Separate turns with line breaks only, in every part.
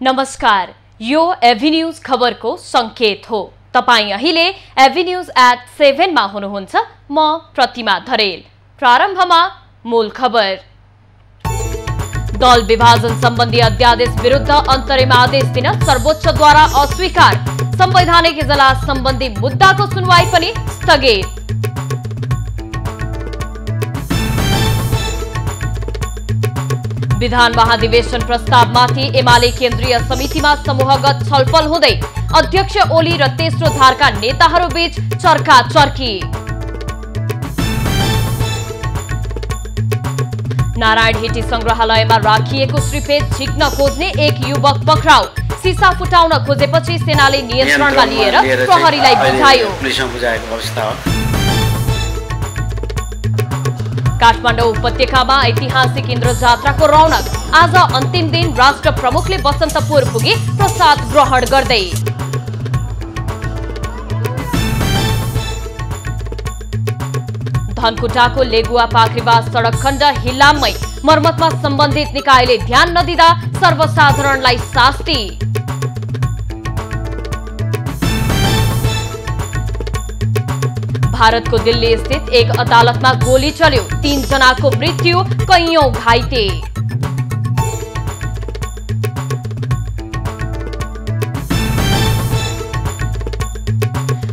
नमस्कार, यो एभिन्यूज खबरको संकेत हो। तपाई अहिले एभिन्यूज@7 मा हुनुहुन्छ। म प्रतिमा धरेल। प्रारम्भमा मूल खबर। दल विभाजन सम्बन्धी अध्यादेश विरुद्ध अन्तरिम आदेश दिन सर्वोच्चद्वारा अस्वीकार। संवैधानिक इजलास सम्बन्धी मुद्दाको सुनवाई पनि स्थगित। विधान महाधिवेशन प्रस्तावमाथि एमाले केन्द्रीय समितिमा समूहगत छलफल हुँदै अध्यक्ष ओली र तेस्रो धारका नेताहरूबीच चर्काचर्की। नारायण हिटी संग्रहालयमा राखिएको श्रीफेद झिक्न खोज्ने एक युवक पक्राउ। सिसा फुटाउन खोजेपछि सेनाले नियन्त्रणमा लिएर प्रहरीलाई बुझायो। काठमाडौँ उपत्यकामा ऐतिहासिक इन्द्रजात्राको रौनक। आज अन्तिम दिन राष्ट्र प्रमुखले बसन्तपुर पुगे प्रसाद ग्रहण गर्दै। धनकुटाको लेगुवा पाखरीबास सडक खण्ड हिल्लाममै मर्मतमा सम्बन्धित निकायले ध्यान नदिँदा सर्वसाधारणलाई शास्ति। भारतको दिल्ली स्थित एक अदालतमा गोली चल्यो। 3 जनाको मृत्यु, कैयौं घाइते।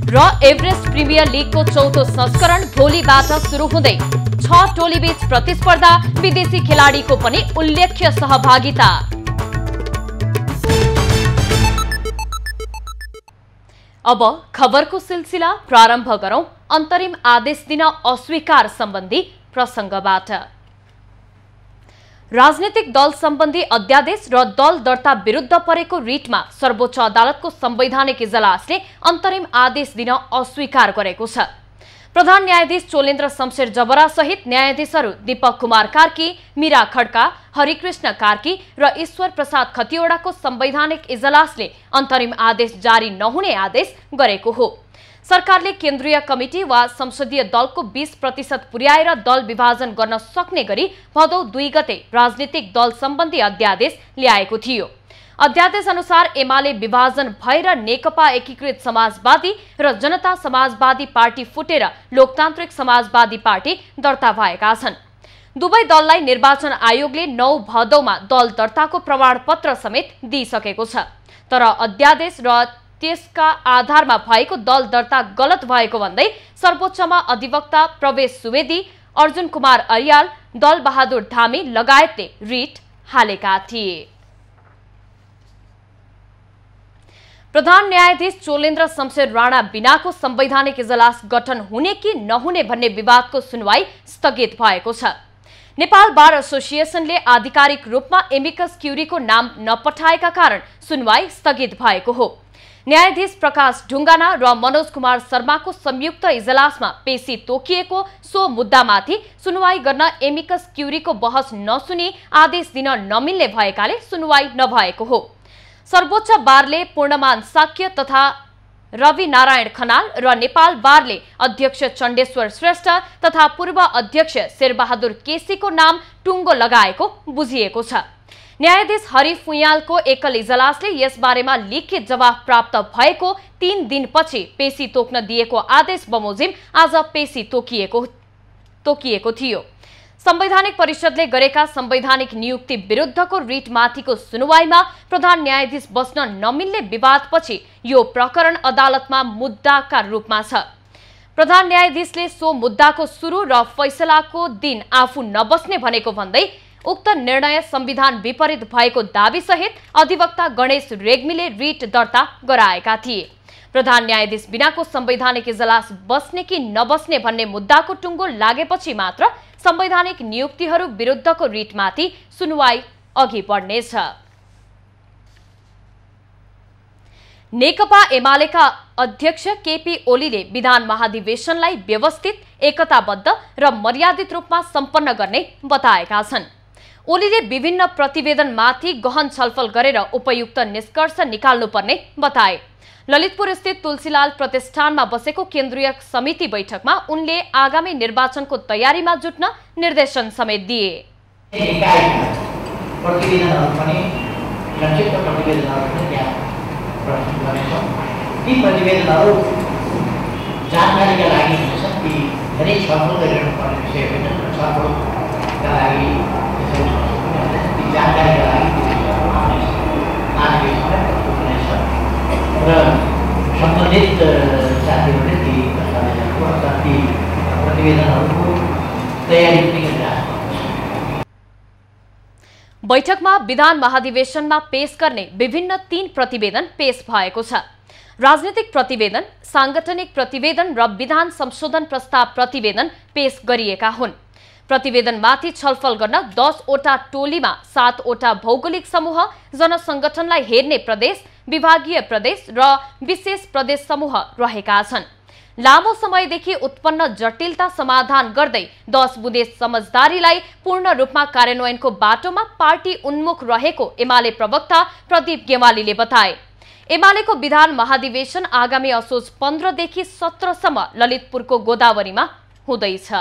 र एभरेस्ट प्रिमियर लिगको चौथो संस्करण भोलिबाट सुरु हुँदै 6 टोलीबीच प्रतिस्पर्धा। विदेशी खेलाडीको पनि उल्लेख्य सहभागिता। अब खबरको सिलसिला प्रारम्भ गरौं अन्तरिम आदेश दिन अस्वीकार सम्बन्धी प्रसंगबाट। राजनीतिक दल सम्बन्धी अध्यादेश र दल दर्ता विरुद्ध परेको रिटमा सर्वोच्च अदालतको संवैधानिक इजलासले अन्तरिम आदेश दिन अस्वीकार गरेको छ। प्रधान न्यायाधीश चोलेन्द्र शमशेर जबरा सहित न्यायाधीशहरू दीपक कुमार कार्की, मीरा खड्का, हरिकृष्ण कार्की र ईश्वर प्रसाद खतिवड़ाको संवैधानिक इजलासले अन्तरिम आदेश जारी नहुने आदेश गरेको हो। सरकारले केन्द्रीय कमिटी वा संसदीय दलको 20% पुर्याएर दल विभाजन गर्न सक्ने गरी भदौ 2 गते राजनीतिक दल सम्बन्धी अध्यादेश ल्याएको थियो। अध्यादेश अनुसार एमाले विभाजन भएर नेकपा एकीकृत समाजवादी र जनता समाजवादी पार्टी फुटेर लोकतान्त्रिक समाजवादी पार्टी दर्ता भएका छन्। दुवै दललाई निर्वाचन आयोगले 9 भदौमा दल दर्ताको प्रमाणपत्र समेत दिइसकेको छ। तर अध्यादेश र त्यसका आधारमा भएको दल दर्ता गलत भएको भन्दै सर्वोच्चमा अधिवक्ता प्रवेश सुवेदी, अर्जुन कुमार अरियाल, दल बहादुर धामी लगायतले रिट हालेका थिए। प्रधान न्यायाधीश चोलेन्द्र शमशेर राणा बिनाको संवैधानिक इजलास गठन हुने कि नहुने भन्ने विवादको सुनवाई स्थगित भएको छ। नेपाल बार एसोसिएसनले आधिकारिक रूपमा एमिकस क्युरीको नाम नपठाएका कारण सुनवाई स्थगित भएको हो। न्यायाधीश प्रकाश ढुङ्गाना र मनोज कुमार शर्माको संयुक्त इजलासमा पेशी तोकिएको सो मुद्दामाथि सुनवाई गर्न एमिकस क्युरीको बहस नसुनी आदेश दिन नमिल्ने भएकाले सुनवाई नभएको हो। सर्वोच्च बारले पूर्णमान साक्य तथा रवि नारायण खनाल र नेपाल बारले अध्यक्ष चण्डेश्वर श्रेष्ठ तथा पूर्व अध्यक्ष शेरबहादुर केसीको नाम टुङ्गो लगाएको बुझिएको छ। न्यायाधीश हरि फुयालको एकल इजलासले यसबारेमा लिखित जवाफ प्राप्त भएको 3 दिनपछि पेशी तोक्न दिएको आदेश बमोजिम आज पेशी तोकिएको थियो। संवैधानिक परिषदले गरेका संवैधानिक नियुक्ति विरुद्धको रिटमाथिको सुनवाईमा प्रधान न्यायाधीश बस्न नमिल्ने विवादपछि यो प्रकरण अदालतमा मुद्दाका रूपमा छ। प्रधान न्यायाधीशले सो मुद्दाको सुरु र फैसलाको दिन आफू नबस्ने भनेको भन्दै उक्त निर्णय संविधान विपरीत भएको दावी सहित अधिवक्ता गणेश रेग्मीले रिट दर्ता गराएका थिए। प्रधान न्यायाधीश बिनाको संवैधानिक इजलास बस्ने कि नबस्ने भन्ने मुद्दाको टुङ्गो लागेपछि मात्र संवैधानिक नियुक्तिहरू विरुद्धको रिटमाथि सुनवाई अघि बढ्नेछ। नेकपा एमालेका अध्यक्ष केपी ओलीले विधान महाधिवेशनलाई व्यवस्थित, एकताबद्ध र मर्यादित रूपमा सम्पन्न गर्ने बताएका छन्। ओलीले विभिन्न प्रतिवेदनमाथि गहन छलफल गरेर उपयुक्त निष्कर्ष निकाल्नुपर्ने बताए। ललितपुर स्थित तुलसीलाल प्रतिष्ठानमा बसेको केन्द्रीय समिति बैठकमा उनले आगामी निर्वाचनको तयारीमा जुट्न निर्देशन समेत दिए।
जानकारीका लागि हुनेछन् ती धेरै छलफल गरिरहनुपर्ने विषय होइन र छलफलका लागि ती जानकारीका लागि र सम्बन्धित साथीहरूले ती दस्तावेजहरूको अथवा ती प्रतिवेदनहरूको तयारी पनि गरिरहेको।
बैठकमा विधान महाधिवेशनमा पेश गर्ने विभिन्न 3 प्रतिवेदन पेश भएको छ। राजनीतिक प्रतिवेदन, सांगठनिक प्रतिवेदन र विधान संशोधन प्रस्ताव प्रतिवेदन पेश गरिएका हुन्। प्रतिवेदनमाथि छलफल गर्न 10 वटा टोलीमा 7 वटा भौगोलिक समूह, जनसंगठनलाई हेर्ने प्रदेश, विभागीय प्रदेश र विशेष प्रदेश समूह रहेका छन्। लामो समयदेखि उत्पन्न जटिलता समाधान गर्दै 10 बुँदे समझदारीलाई पूर्ण रूपमा कार्यान्वयनको बाटोमा पार्टी उन्मुख रहेको एमाले प्रवक्ता प्रदीप गेवालीले बताए। एमालेको विधान महाधिवेशन आगामी असोज 15 देखि 17 सम्म ललितपुरको गोदावरीमा हुँदैछ।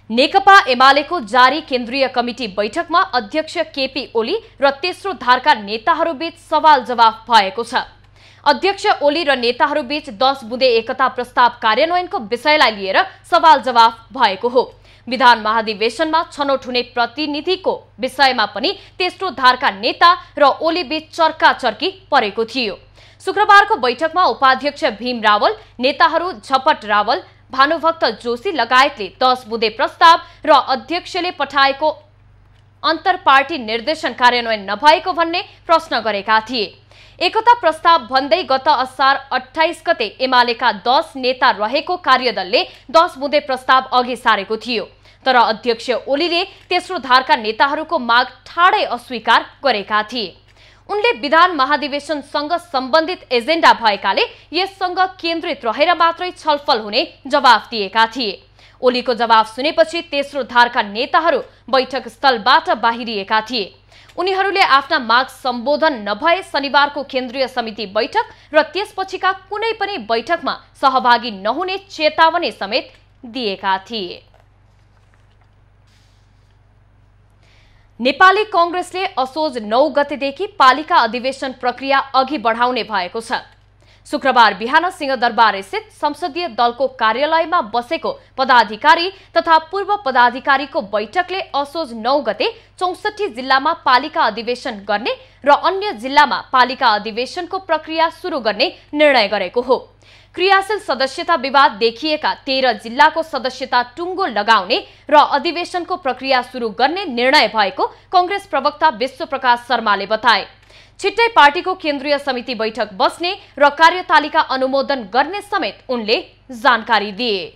नेकपा एमालेको जारी केन्द्रीय कमिटी बैठकमा अध्यक्ष केपी ओली र तेस्रो धारका नेताहरूबीच सवाल जवाफ भएको छ। अध्यक्ष ओली र नेताहरूबीच 10 बुँदे एकता प्रस्ताव कार्यान्वयनको विषयलाई लिएर सवाल जवाफ भएको हो। विधान महाधिवेशनमा छनौट हुने प्रतिनिधिको विषयमा पनि तेस्रो धारका नेता र ओली बीच चर्काचर्की परेको थियो। शुक्रबारको बैठकमा उपाध्यक्ष भीम रावल, नेताहरू झपट रावल, भानुभक्त जोशी लगायतले 10 बुँदे प्रस्ताव र अध्यक्षले पठाएको अन्तरपार्टी निर्देशन कार्यान्वयन नभएको भन्ने प्रश्न गरेका थिए। एकता प्रस्ताव भन्दै गत असार 28 गते एमालेका 10 नेता रहेको कार्यदलले 10 बुँदे प्रस्ताव अघि सारेको थियो। तर अध्यक्ष ओलीले तेस्रो धारका नेताहरूको माग ठाडै अस्वीकार गरेका थिए। उनले विधान महाधिवेशनसँग सम्बन्धित एजेन्डा भएकाले यससँग केन्द्रित रहेर मात्रै छलफल हुने जवाफ दिएका थिए। ओलीको जवाफ सुनेपछि तेस्रो धारका नेताहरू बैठक स्थलबाट बाहिरिएका थिए। उनीहरूले आफ्ना माग सम्बोधन नभए शनिबारको केन्द्रीय समिति बैठक र त्यसपछिका कुनै पनि बैठकमा सहभागी नहुने चेतावनी समेत दिएका थिए। नेपाली कांग्रेसले असोज 9 गतेदेखि पालिका अधिवेशन प्रक्रिया अघि बढाउने भएको छ। शुक्रबार बिहान सिंहदरबार स्थित संसदीय दलको कार्यालयमा बसेको पदाधिकारी तथा पूर्व पदाधिकारीको बैठकले असोज 9 गते 64 जिल्लामा पालिका अधिवेशन गर्ने र अन्य जिल्लामा पालिका अधिवेशनको प्रक्रिया सुरु गर्ने निर्णय गरेको हो। क्रियाशील सदस्यता विवाद देखिएका 13 जिल्लाको सदस्यता टुङ्गो लगाउने र अधिवेशनको प्रक्रिया सुरु गर्ने निर्णय भएको कांग्रेस प्रवक्ता विश्वप्रकाश शर्माले बताए। छिट्टै पार्टीको केन्द्रीय समिति बैठक बस्ने र कार्यतालिका अनुमोदन गर्ने समेत उनले जानकारी दिए।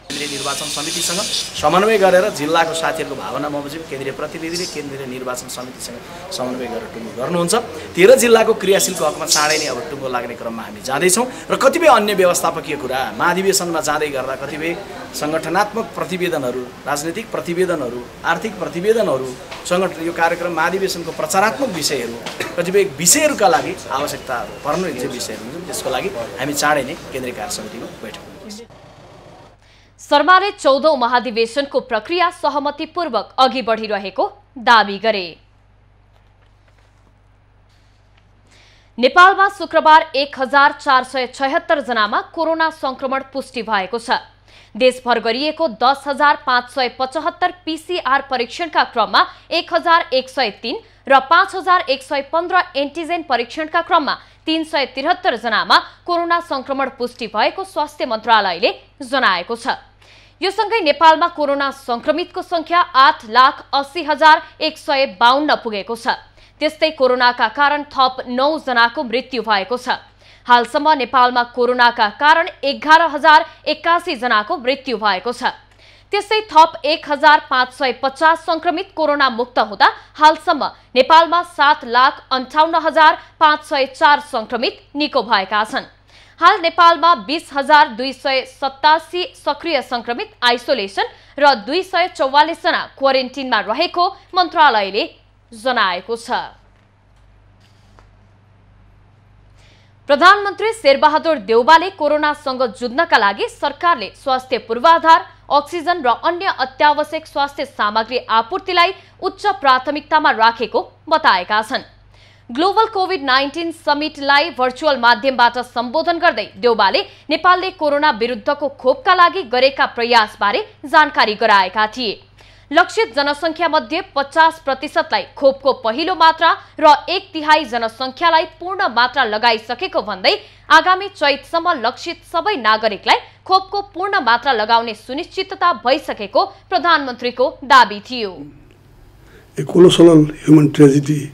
केन्द्रीय निर्वाचन समितिसँग समन्वय गरेर जिल्लाको साथीहरूको भावना बमोजिम केन्द्रीय प्रतिनिधिले केन्द्रीय निर्वाचन समितिसँग समन्वय गरेर टुङ्गो गर्नुहुन्छ। 13 जिल्लाको क्रियाशीलको हकमा चाँडै नै अब टुङ्गो लाग्ने क्रममा हामी जाँदैछौँ र कतिपय अन्य व्यवस्थापकीय कुरा महाधिवेशनमा जाँदै गर्दा कतिपय सङ्गठनात्मक प्रतिवेदनहरू, राजनीतिक प्रतिवेदनहरू, आर्थिक प्रतिवेदनहरू, यो कार्यक्रम महाधिवेशनको प्रचारात्मक विषयहरू, कतिपय विषयहरूका लागि आवश्यकता पर्ने विषयहरू हुन्छन्। त्यसको लागि हामी चाँडै नै केन्द्रीय कार्य समितिको बैठक
शर्माले 14औं महाधिवेशनको प्रक्रिया सहमतिपूर्वक अघि बढिरहेको दावी गरे। नेपालमा शुक्रबार 1476 जनामा कोरोना संक्रमण पुष्टि भएको छ। देशभर गरिएको 10,575 पीसीआर परीक्षणका क्रममा 1,103 र 5,115 एन्टिजेन परीक्षणका क्रममा 373 जनामा कोरोना संक्रमण पुष्टि भएको स्वास्थ्य मन्त्रालयले जनाएको छ। यो सँगै नेपालमा कोरोना संक्रमितको संख्या 8,80,152 पुगेको छ। त्यस्तै कोरोनाका कारण थप 9 जनाको मृत्यु भएको छ। हालसम्म नेपालमा कोरोनाका कारण 11,081 जनाको मृत्यु भएको छ। त्यसै थप 1,550 संक्रमित कोरोना मुक्त हुँदा हालसम्म नेपालमा 7,58,504 संक्रमित निको भएका छन्। हाल नेपालमा 20,287 सक्रिय संक्रमित आइसोलेसन र 244 जना क्वारेन्टिनमा रहेको मन्त्रालयले जनाएको छ। प्रधानमन्त्री शेरबहादुर देउवाले कोरोनासँग जुझ्नका लागि सरकारले स्वास्थ्य पूर्वाधार, अक्सिजन र अन्य अत्यावश्यक स्वास्थ्य सामग्री आपूर्तिलाई उच्च प्राथमिकतामा राखेको बताएका छन्। ग्लोबल कोभिड-19 समिटलाई भर्चुअल माध्यमबाट सम्बोधन गर्दै देउवाले नेपालले कोरोना विरुद्धको खोपका लागि गरेका प्रयासबारे जानकारी गराएका थिए। लक्षित जनसङ्ख्या मध्ये 50% लाई खोपको पहिलो मात्रा र 1/3 जनसङ्ख्यालाई पूर्ण मात्रा लगाइसकेको भन्दै आगामी चैतसम्म लक्षित सबै नागरिकलाई खोपको पूर्ण मात्रा लगाउने सुनिश्चितता भइसकेको प्रधानमन्त्रीको दाबी थियो।
A colossal human tragedy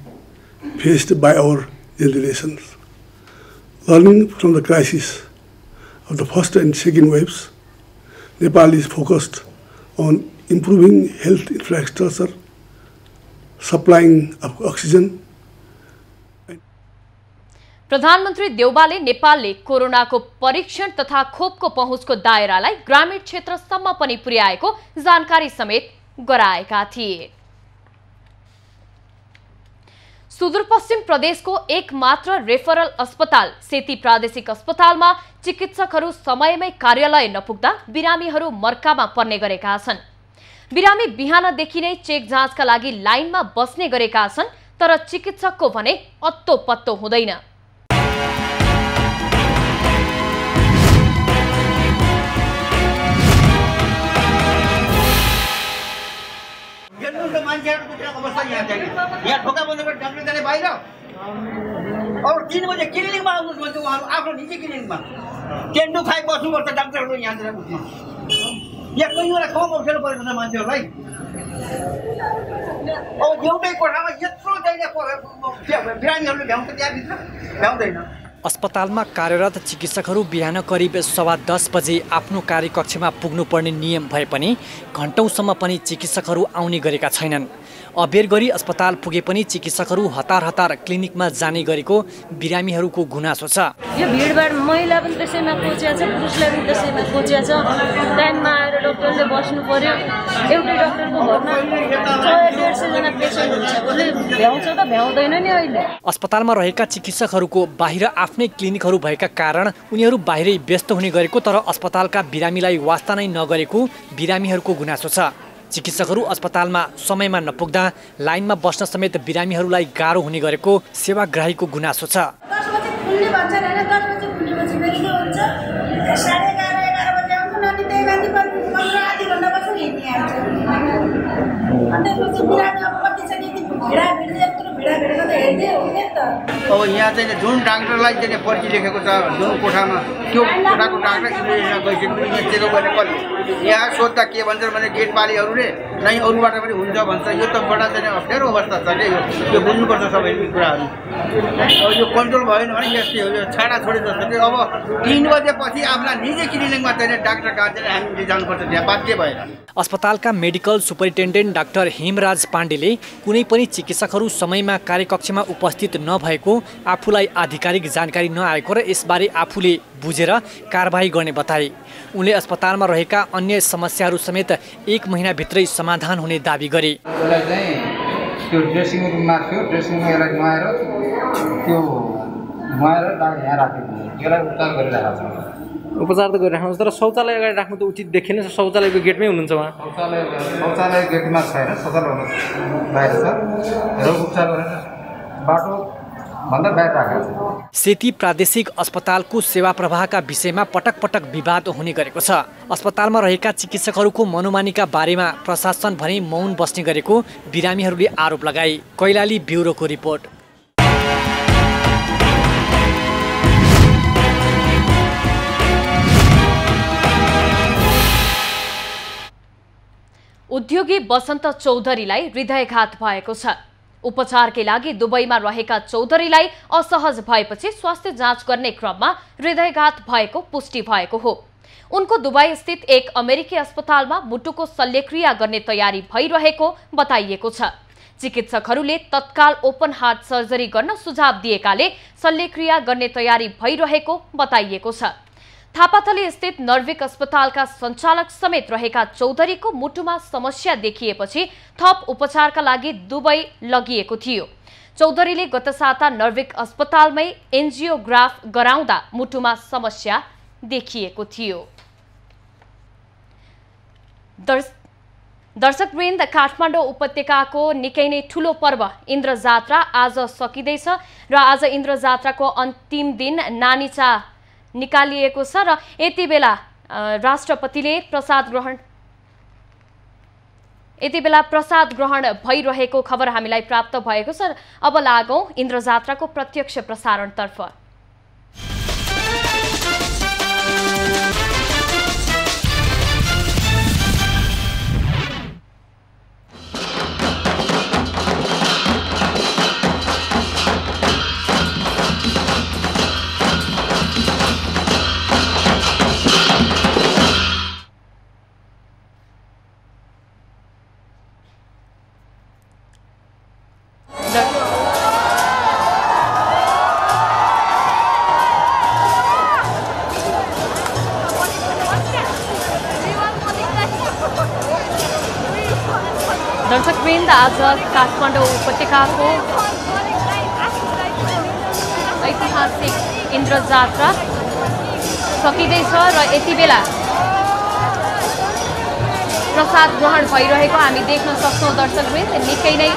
faced by our generations. Learning from the crisis of the first and second waves, Nepal is focused on improving health infrastructure, supplying of oxygen.
प्रधानमन्त्री देउवाले नेपालले कोरोनाको परीक्षण तथा खोपको पहुँचको दायरालाई ग्रामीण क्षेत्रसम्म पनि पुर्याएको जानकारी समेत गराएका थिए। सुदूरपश्चिम प्रदेशको एकमात्र रेफरल अस्पताल सेती प्रादेशिक अस्पतालमा चिकित्सकहरू समयमै कार्यालय नपुग्दा बिरामीहरू मर्कामा पर्ने गरेका छन्। बिरामी बिहानदेखि नै चेक जाँचका लागि लाइनमा बस्ने गरेका छन्, तर चिकित्सकको भने अत्तो पत्तो हुँदैन।
यहाँ ढोका बन्द गरेर डाक्टर जाने बाहिर अब 3 बजे क्लिनिकमा आउनुहोस् भन्छ उहाँहरू आफ्नो निजी क्लिनिकमा टेन्डु खाइ बस्नुपर्छ डाक्टरहरू यहाँतिर बुझ्नु यहाँ कोही बेला कम अप्ठ्यारो परेको छ मान्छेहरूलाई। अब एउटै कोठामा यत्रो चाहिँ बिरामीहरूले भ्याउँछ त्यहाँभित्र भ्याउँदैन।
अस्पतालमा कार्यरत चिकित्सकहरू बिहान करिब 10:15 बजे आफ्नो कार्यकक्षमा पुग्नुपर्ने नियम भए पनि घण्टौँसम्म पनि चिकित्सकहरू आउने गरेका छैनन्। अबेर गरी अस्पताल पुगे पनि चिकित्सकहरू हतार हतार क्लिनिकमा जाने गरेको बिरामीहरूको गुनासो छ।
यो भिडभाड महिला पनि त्यसैमा कोचिया छ, पुरुषलाई पनि त्यसैमा कोचिया छ। टाइममा आएर डक्टरले बस्नु पर्यो। एउटै डक्टरको घरमा 100-150 जना पेसेन्ट हुन्छ भने भ्याउँछ त भ्याउँदैन नि अहिले।
अस्पतालमा रहेका चिकित्सकहरूको बाहिर आफ्नै क्लिनिकहरू भएका कारण उनीहरू बाहिरै व्यस्त हुने गरेको, तर अस्पतालका बिरामीलाई वास्ता नै नगरेको बिरामीहरूको गुनासो छ। चिकित्सकहरू अस्पतालमा समयमा नपुग्दा लाइनमा बस्न समेत बिरामीहरूलाई गाह्रो हुने गरेको सेवाग्राहीको गुनासो छ।
10 बजे खुल्ने भन्छ हैन, 10 बजे खुल्नेपछि फेरि के हुन्छ 11:30 बजे आउँछ अनि त्यही गाडी 15 आधी घण्टा बस्छ नि आउँछ। अनि त्यसपछि बिरामी अब कति छ नि भिडा यत्रो भिडा भेटेको त हेर्दै हो नि त।
अब यहाँ चाहिँ जुन डाक्टरलाई चाहिँ पर्ची लेखेको छ जुन कोठामा त्यो कोठाको डाक्टर यहाँ गइसकेपछि यहाँ चेक गर्ने कसले यहाँ सोद्धा के भन्छ भने गेटपालीहरूले नै अरूबाट पनि हुन्छ भन्छ। यो त बडा चाहिँ अप्ठ्यारो अवस्था छ कि यो बुझ्नुपर्छ सबै कुराहरू। अब यो कन्ट्रोल भएन भने यस्तै हो, यो छाडाछोडी जस्तो कि अब 3 बजेपछि आफ्ना निजी क्लिनिकमा चाहिँ डाक्टर कहाँ चाहिँ हामीले जानुपर्छ त्यहाँ बाध्य भएर।
अस्पतालका मेडिकल सुपरिन्टेन्डेन्ट डाक्टर हेमराज पाण्डेले कुनै पनि चिकित्सकहरू समयमा कार्यकक्षमा उपस्थित नभएको, आफूलाई आधिकारिक जानकारी नआएको र यसबारे आफूले बुझेर कारबाही गर्ने बताए। उनले अस्पतालमा रहेका अन्य समस्याहरू समेत 1 महिनाभित्रै समाधान हुने दाबी गरे।
त्यो ड्रेसिङ रुममा थियो, ड्रेसिङ रुममा यसलाई नुहाएर त्यो नुहाएर यहाँ राखेको यसलाई उपचार गरिरहेको छ।
उपचार त गरिराख्नुहोस्, तर शौचालय अगाडि राख्नु त उचित देखिएन। शौचालयको गेटमै हुनुहुन्छ उहाँ।
शौचालय गेटमा छैन, शौचालय बाहिर छ र उपचार गरेर बाटो भन्दा बाहिर राखेको छ।
सेती प्रादेशिक अस्पतालको सेवा प्रवाहका विषयमा पटक पटक विवाद हुने गरेको छ। अस्पतालमा रहेका चिकित्सकहरूको मनोमानीका बारेमा प्रशासन भने मौन बस्ने गरेको बिरामीहरूले आरोप लगाए। कैलाली ब्युरोको रिपोर्ट।
उद्योगी बसन्त चौधरीलाई हृदयघात भएको छ। उपचारकै लागि दुबईमा रहेका चौधरीलाई असहज भएपछि स्वास्थ्य जाँच गर्ने क्रममा हृदयघात भएको पुष्टि भएको हो। उनको दुबई स्थित एक अमेरिकी अस्पतालमा मुटुको शल्यक्रिया गर्ने तयारी भइरहेको बताइएको छ। चिकित्सकहरूले तत्काल ओपन हार्ट सर्जरी गर्न सुझाव दिएकाले शल्यक्रिया गर्ने तयारी भइरहेको बताइएको छ। थापाथली स्थित नर्भिक अस्पतालका सञ्चालक समेत रहेका चौधरीको मुटुमा समस्या देखिएपछि थप उपचारका लागि दुबई लगिएको थियो। चौधरीले गत साता नर्भिक अस्पतालमै एन्जियोग्राफ गराउँदा मुटुमा समस्या देखिएको थियो। दर्शकवृन्द, काठमाडौँ उपत्यकाको निकै नै ठूलो पर्व इन्द्र जात्रा आज सकिँदैछ र आज इन्द्र जात्राको अन्तिम दिन नानीचा निकालिएको छ र यति बेला राष्ट्रपतिले प्रसाद ग्रहण भइरहेको खबर हामीलाई प्राप्त भएको छ। अब लागौं इन्द्र जात्राको प्रत्यक्ष प्रसारणतर्फ। दर्शकवृन्द, आज काठमाडौँ उपत्यकाको ऐतिहासिक इन्द्र जात्रा सकिँदैछ र यति बेला प्रसाद ग्रहण भइरहेको हामी देख्न सक्छौँ। दर्शकवृन्द, निकै नै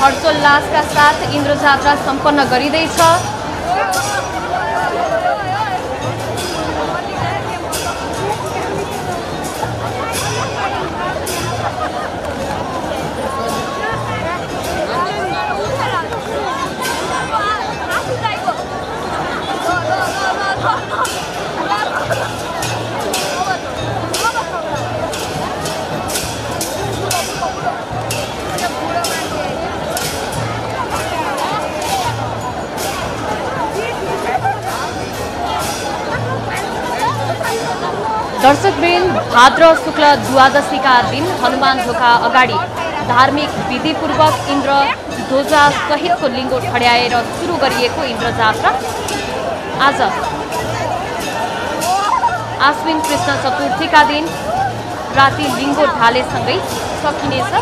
हर्षोल्लासका साथ इन्द्र जात्रा सम्पन्न गरिँदैछ। दर्शकवृन्द, भाद्र शुक्ल द्वादशीका दिन हनुमान ढोका अगाडि धार्मिक विधिपूर्वक इन्द्र ध्वजा सहितको लिङ्गो ठड्याएर सुरु गरिएको इन्द्र जात्रा आज आश्विन कृष्ण चतुर्थीका दिन राति लिङ्गो ढालेसँगै सकिनेछ।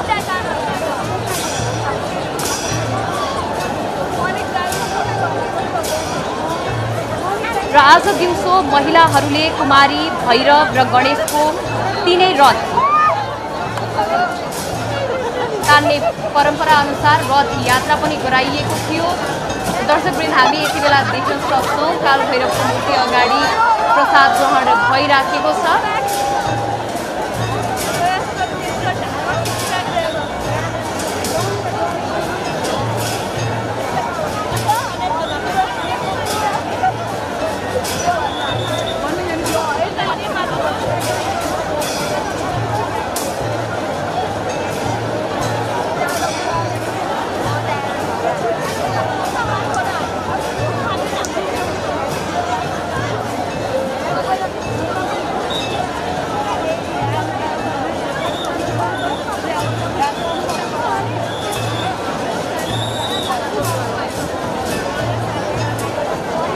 र आज दिउँसो महिलाहरूले कुमारी, भैरव र गणेशको तीनै रथ तान्ने परम्परा अनुसार रथ यात्रा पनि गराइएको थियो। दर्शकवृन्द, हामी यति बेला देख्न सक्छौँ कालभैरवको मूर्ति अगाडि प्रसाद ग्रहण भइराखेको छ।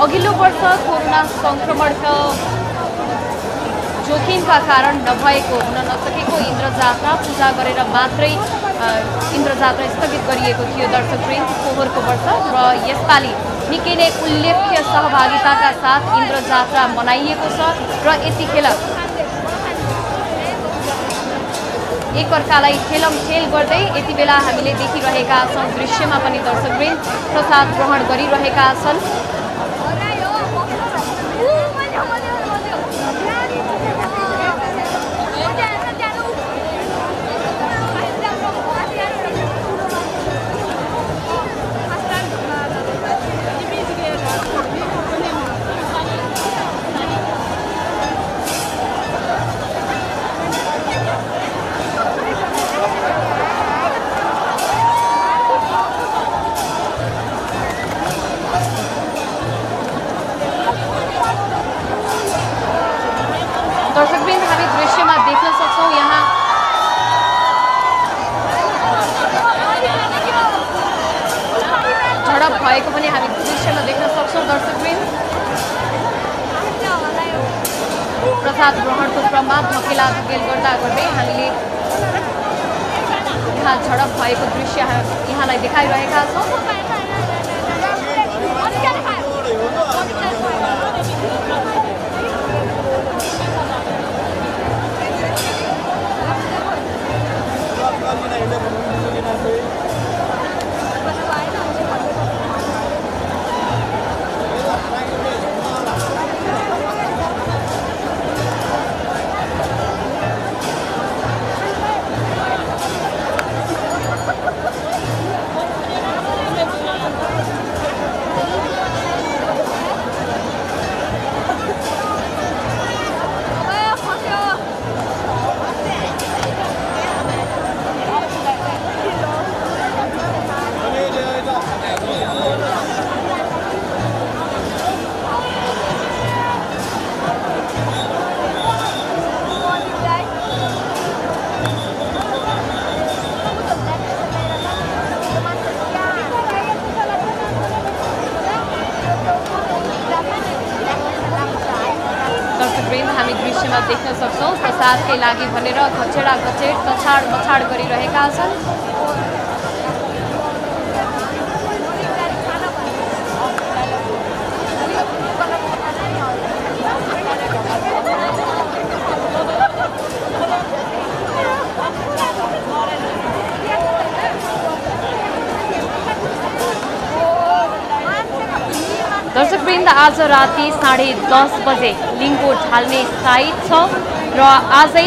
अघिल्लो वर्ष कोरोना संक्रमणको जोखिमका कारण हुन नसकेको इन्द्र जात्रा पूजा गरेर मात्रै इन्द्र जात्रा स्थगित गरिएको थियो। दर्शकवृन्द, पोहोरको वर्ष र यसपालि निकै नै उल्लेख्य सहभागिताका साथ इन्द्र जात्रा मनाइएको छ र यतिखेर एकअर्कालाई ठेलमठेल गर्दै यति बेला हामीले देखिरहेका छौँ। दृश्यमा पनि दर्शकवृन्द प्रसाद ग्रहण गरिरहेका छन्। भएको पनि हामी दृश्यमा देख्न सक्छौँ दर्शकवृन्द। प्रसाद ग्रहणको क्रममा धकेला धकेल गर्दा गर्दै हामीले यहाँ झडप भएको दृश्य यहाँलाई देखाइरहेका छौँ। हामी दृश्यमा देख्न सक्छौँ प्रसादकै लागि भनेर घचेडा घचेड तछाड मछाड गरिरहेका छन्। दर्शकवृन्द आज राति 10:30 बजे लिङ्गो ढाल्ने साइत छ र आजै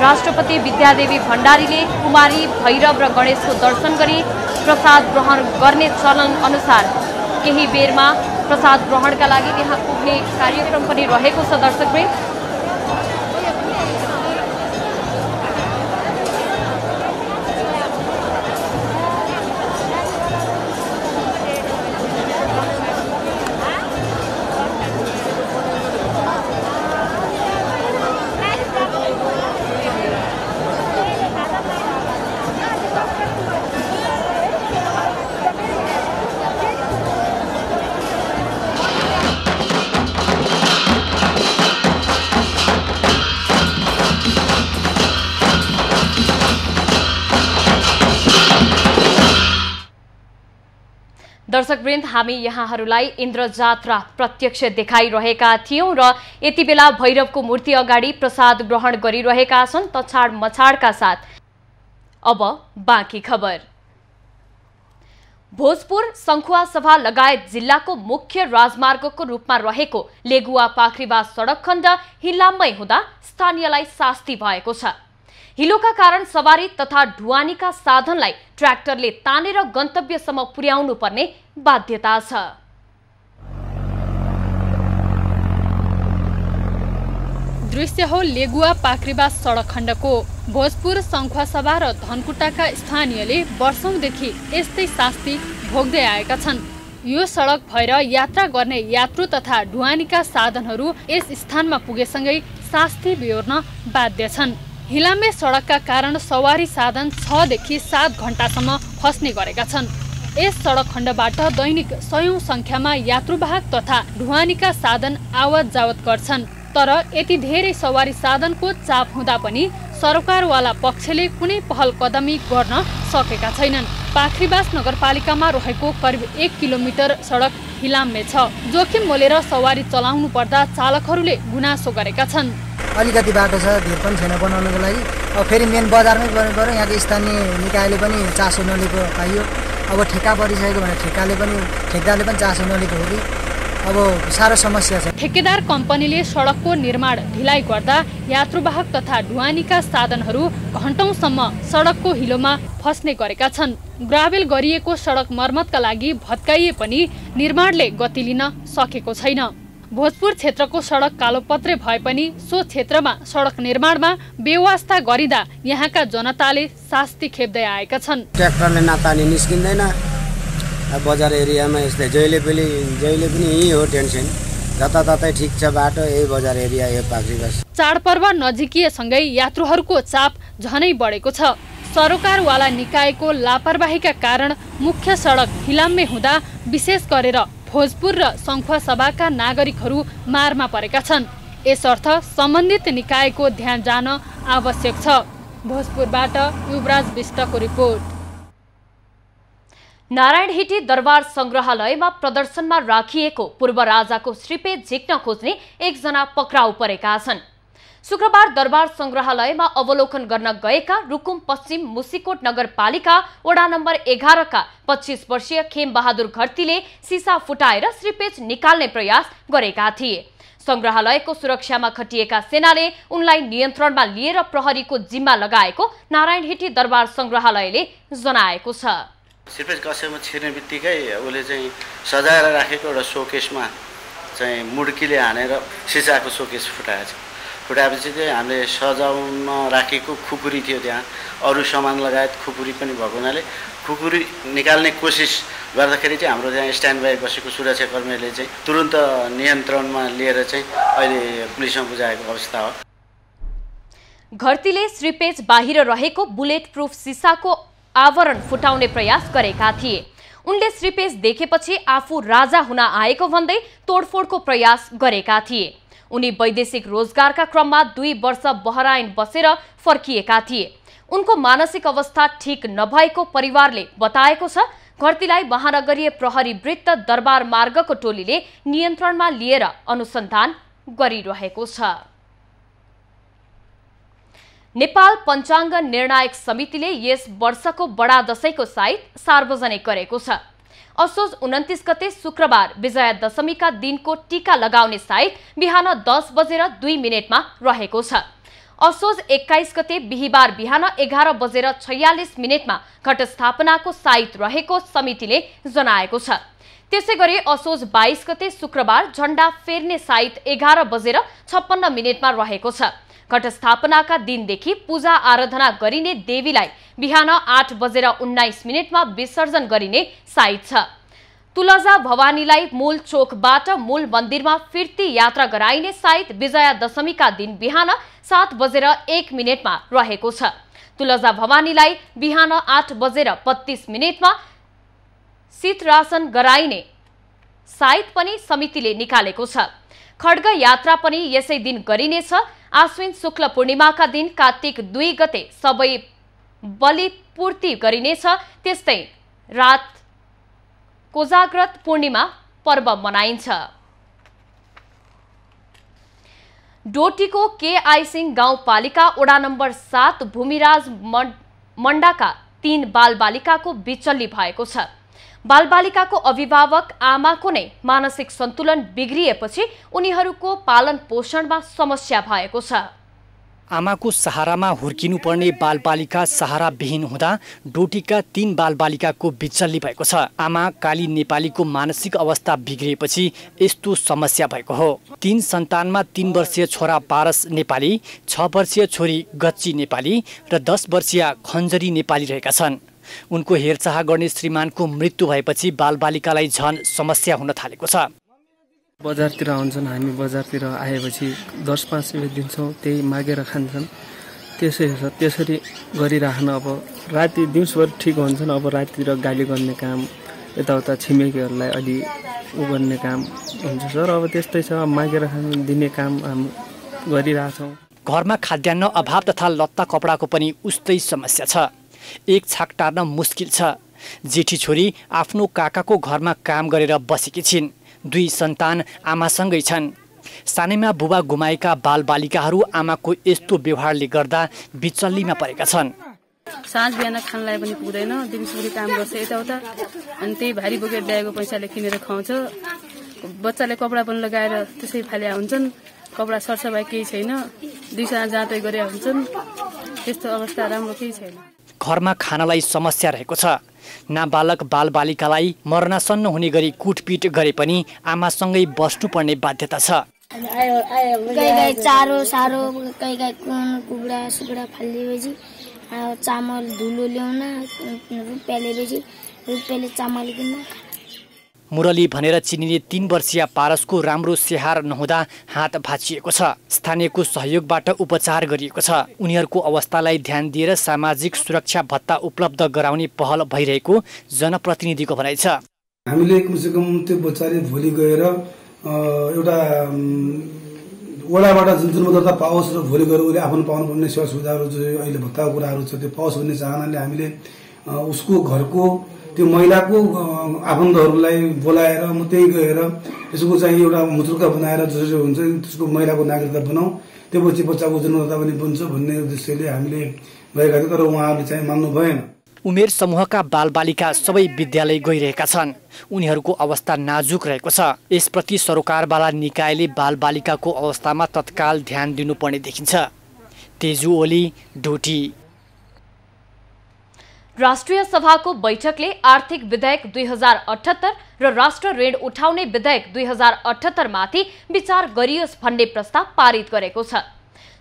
राष्ट्रपति विद्यादेवी भण्डारीले कुमारी भैरव र गणेशको दर्शन गरी प्रसाद ग्रहण गर्ने चलन अनुसार केही बेरमा प्रसाद ग्रहणका लागि त्यहाँ पुग्ने कार्यक्रम पनि रहेको छ। दर्शकवृन्द दर्शकवृन्द हामी यहाँहरूलाई इन्द्रजात्रा प्रत्यक्ष देखाइरहेका थियौं र यति बेला भैरवको मूर्ति अगाडि प्रसाद ग्रहण गरिरहेका छन् तछाड मछाडका साथ। अब बाँकी खबर। भोजपुर संखुवासभा लगायत जिल्लाको मुख्य राजमार्गको रूपमा रहेको लेगुवा पाखरीबास सडक खण्ड हिल्लाममै हुँदा स्थानीयलाई शास्ति भएको छ। हिलोका कारण सवारी तथा ढुवानीका साधनलाई ट्र्याक्टरले तानेर गन्तव्यसम्म पुर्याउनु पर्ने बाध्यता छ।
दृश्य हो लेगुवा पाखरीबास सडक खण्डको। भोजपुर संखुवासभा र धनकुटाका स्थानीयले वर्षौंदेखि यस्तै शास्ति भोग्दै आएका छन्। यो सडक भएर यात्रा गर्ने यात्रु तथा ढुवानीका साधनहरू यस स्थानमा पुगेसँगै शास्ति बेहोर्न बाध्य छन्। हिलामे सडकका कारण सवारी साधन 6 देखि 7 घण्टासम्म फस्ने गरेका छन्। यस सडक खण्डबाट दैनिक सयौं संख्यामा यात्रुवाहक तथा ढुवानीका साधन आवत जावत गर्छन्। तर यति धेरै सवारी साधनको चाप हुँदा पनि सरकारवाला पक्षले कुनै पहल कदमी गर्न सकेका छैनन्। पाखरीबास नगरपालिकामा रहेको करिब 1 किलोमिटर सडक हिलाममे छ। जोखिम मोलेर सवारी चलाउनु पर्दा चालकहरूले गुनासो गरेका छन्।
अलिकति बाटो छ, धेर पनि छैन बनाउनको लागि। अब फेरि मेन बजारमै गर्नु पर्यो। यहाँको स्थानीय निकायले पनि चासो नलिएको पाइयो। अब ठेक्का परिसकेको भने ठेकेदारले पनि चासो नलिएको हो कि अब साह्रो समस्या छ।
ठेकेदार कम्पनीले सडकको निर्माण ढिलाइ गर्दा यात्रुवाहक तथा ढुवानीका साधनहरू घण्टौंसम्म सडकको हिलोमा फस्ने गरेका छन्। ग्राभेल गरिएको सडक मर्मतका लागि भत्काइए पनि निर्माणले गति लिन सकेको छैन। भोजपुर क्षेत्रको सडक कालोपत्रे भए पनि सो क्षेत्रमा सडक निर्माणमा बेवास्ता गरिदा यहाँका जनताले शास्ति खेप्दै आएका छन्।
ट्र्याक्टरले नातानी निस्किँदैन। बजार एरियामा यस्तै जहिले पनि यही हो टेन्सन। जताततै ठिक छ बाटो, यही बजार एरिया यो पाखरीबास।
चाडपर्व नजिकिएसँगै यात्रुहरूको चाप झनै बढेको छ। सरोकारवाला निकायको लापरवाहीका कारण मुख्य सडक हिलाम्मे हुँदा विशेष गरेर भोजपुर र सङ्खुवासभाका नागरिकहरू मारमा परेका छन्। यसर्थ सम्बन्धित निकायको ध्यान जान आवश्यक छ। भोजपुरबाट युवराज विष्टको रिपोर्ट।
नारायणहिटी दरबार संग्रहालयमा प्रदर्शनमा राखिएको पूर्व राजाको श्रीपेज झिक्न खोज्ने एकजना पक्राउ परेका छन्। शुक्रबार दरबार संग्रहालयमा अवलोकन गर्न गएका रुकुम पश्चिम मुसिकोट नगरपालिका वडा नम्बर 11 का 25 वर्षीय खेम बहादुर घरतीले सिसा फुटाएर श्रीपेज निकाल्ने प्रयास गरेका थिए। संग्रहालयको सुरक्षामा खटिएका सेनाले उनलाई नियन्त्रणमा लिएर प्रहरीको जिम्मा लगाएको नारायणहिटी दरबार संग्रहालयले जनाएको छ।
श्रीपेज कसैमा छिर्ने बित्तिकै उसले चाहिँ सजाएर राखेको एउटा सोकेसमा चाहिँ मुड्कीले हानेर सिसाको सोकेस फुटाएछ। फुटाएपछि चाहिँ हामीले सजाउन राखेको खुकुरी थियो, त्यहाँ अरू सामान लगायत खुकुरी पनि भएको हुनाले खुकुरी निकाल्ने कोसिस गर्दाखेरि चाहिँ हाम्रो त्यहाँ स्ट्यान्ड बाई बसेको सुरक्षाकर्मीहरूले चाहिँ तुरुन्त नियन्त्रणमा लिएर चाहिँ अहिले पुलिसमा बुझाएको अवस्था हो।
घरतीले श्रीपेज बाहिर रहेको बुलेट प्रुफ सिसाको आवरण फुटाउने प्रयास गरेका थिए। उनले श्रीपेज देखेपछि आफू राजा हुन आएको भन्दै तोडफोडको प्रयास गरेका थिए। उनी वैदेशिक रोजगारका क्रममा 2 वर्ष बहराइन बसेर फर्किएका थिए। उनको मानसिक अवस्था ठीक नभएको परिवारले बताएको छ। घरतीलाई महानगरीय प्रहरी वृत्त दरबार मार्गको टोलीले नियन्त्रणमा लिएर अनुसन्धान गरिरहेको छ। नेपाल पञ्चाङ्ग निर्णायक समितिले यस वर्षको बडा दशैंको साइत सार्वजनिक गरेको छ। असोज 29 गते शुक्रबार विजया दशमीका दिनको टीका लगाउने साइत बिहान 10:02 रहेको छ। असोज 21 गते बिहीबार बिहान 11:46 घटस्थापनाको साइत रहेको समितिले जनाएको छ। त्यसैगरी असोज 22 गते शुक्रबार झण्डा फेर्ने साइत 11:56 रहेको छ। घटस्थापनाका दिनदेखि पूजा आराधना गरिने देवीलाई बिहान 8:19 विसर्जन गरिने साइत छ। तुलजा भवानीलाई मूल चोकबाट मूल मन्दिरमा फिर्ती यात्रा गराइने साइत विजया दशमीका दिन बिहान 7:01 रहेको छ। तुलजा भवानीलाई बिहान 8:32 शीतरासन गराइने साइत पनि समितिले निकालेको छ। खड्ग यात्रा पनि यसै दिन गरिनेछ। आश्विन शुक्ल पूर्णिमाका दिन कार्तिक 2 गते सबै बलिपूर्ति गरिनेछ। त्यस्तै रात कोजाग्रत पूर्णिमा पर्व मनाइन्छ। डोटीको केआई गाउँपालिका वडा नम्बर 7 भूमिराज मण्डाका 3 बालबालिकाको बिचल्ली भएको छ। बालबालिकाको अभिभावक आमाको नै मानसिक सन्तुलन बिग्रिएपछि उनीहरूको पालन पोषणमा समस्या भएको छ।
आमाको सहारामा हुर्किनुपर्ने बालबालिका सहाराविहीन हुँदा डोटीका 3 बालबालिकाको बिचल्ली भएको छ। आमा काली नेपालीको मानसिक अवस्था बिग्रिएपछि यस्तो समस्या भएको हो। 3 सन्तानमा 3 वर्षीय छोरा पारस नेपाली, 6 वर्षीय छोरी गच्ची नेपाली र 10 वर्षीय खञ्जरी नेपाली रहेका छन्। उनको हेरचाह गर्ने श्रीमानको मृत्यु भएपछि बालबालिकालाई झन समस्या हुन थालेको छ।
बजारतिर आउँछन्, हामी बजारतिर आएपछि 10-5 रुपियाँ दिन्छौँ, त्यही मागेर खान्छन्। त्यसरी गरिराख्न अब राति दिउँसोभर ठिक हुन्छन्, अब रातितिर गाली गर्ने काम, यताउता छिमेकीहरूलाई अलि गर्ने काम हुन्छ सर। अब त्यस्तै छ, मागेर दिने काम हामी गरिरहेछौँ।
घरमा खाद्यान्न अभाव तथा लत्ता कपडाको पनि उस्तै समस्या छ। एक छाक टार्न मुस्किल छ। जेठी छोरी आफ्नो काकाको घरमा काम गरेर बसेकी छिन्। 2 सन्तान आमासँगै छन्। सानैमा बुबा गुमाएका बालबालिकाहरू आमाको यस्तो व्यवहारले गर्दा बिचल्लीमा परेका छन्।
साँझ बिहान खानलाई पनि पुग्दैन, दिनसुरी काम गर्छ यताउता, अनि त्यही भारी बोकेर ल्याएको पैसाले किनेर खुवाउँछ। बच्चाले कपडा पनि लगाएर त्यसै फाले हुन्छन्, कपडा सरसफाइ केही छैन, 2 जना जाँतै गरे हुन्छन्। त्यस्तो अवस्था राम्रो केही छैन।
घरमा खानालाई समस्या रहेको छ। नाबालक बालबालिकालाई मरणासन्न हुने गरी कुटपिट गरे पनि आमासँगै बस्नुपर्ने बाध्यता छ।
कहीँ चारो सारो, कहीँ कुखुरा सुकुरा फालिदिएपछि चामल धुलो ल्याउन, रुपियाँ ल्याएपछि रुपियाँले चामल किन्न।
मुरली भनेर चिनिने 3 वर्षीय पारसको राम्रो स्याहार नहुँदा हात भाँचिएको छ। स्थानीयको सहयोगबाट उपचार गरिएको छ। उनीहरूको अवस्थालाई ध्यान दिएर सामाजिक सुरक्षा भत्ता उपलब्ध गराउने पहल भइरहेको जनप्रतिनिधिको भनाइ छ।
हामीले कमसेकम त्यो बच्चाले भोलि गएर एउटा वडाबाट जुन जुन दर्ता पाओस् र भोलि गएर उसले आफ्नो पाउनुपर्ने सेवा सुविधाहरू जो अहिले भत्ताको कुराहरू छ त्यो पाओस् भन्ने चाहनाले हामीले उसको घरको त्यो महिलाको आफन्तहरूलाई बोलाएर म त्यही गएर यसको चाहिँ एउटा मुचुर्का बनाएर जसरी हुन्छ त्यसको महिलाको नागरिकता बनाऊ, त्यसपछि बच्चाको जन्मदाता पनि बन्छ भन्ने उद्देश्यले हामीले गएका थियौँ। तर उहाँहरूले चाहिँ मान्नु भएन।
उमेर समूहका बालबालिका सबै विद्यालय गइरहेका छन्। उनीहरूको अवस्था नाजुक रहेको छ। यसप्रति सरकारवाला निकायले बालबालिकाको अवस्थामा तत्काल ध्यान दिनुपर्ने देखिन्छ। तेजु ओली, डोटी।
राष्ट्रिय सभाको बैठकले आर्थिक विधेयक 2078 र राष्ट्र ऋण उठाउने विधेयक 2078 माथि विचार गरियोस् भन्ने प्रस्ताव पारित गरेको छ।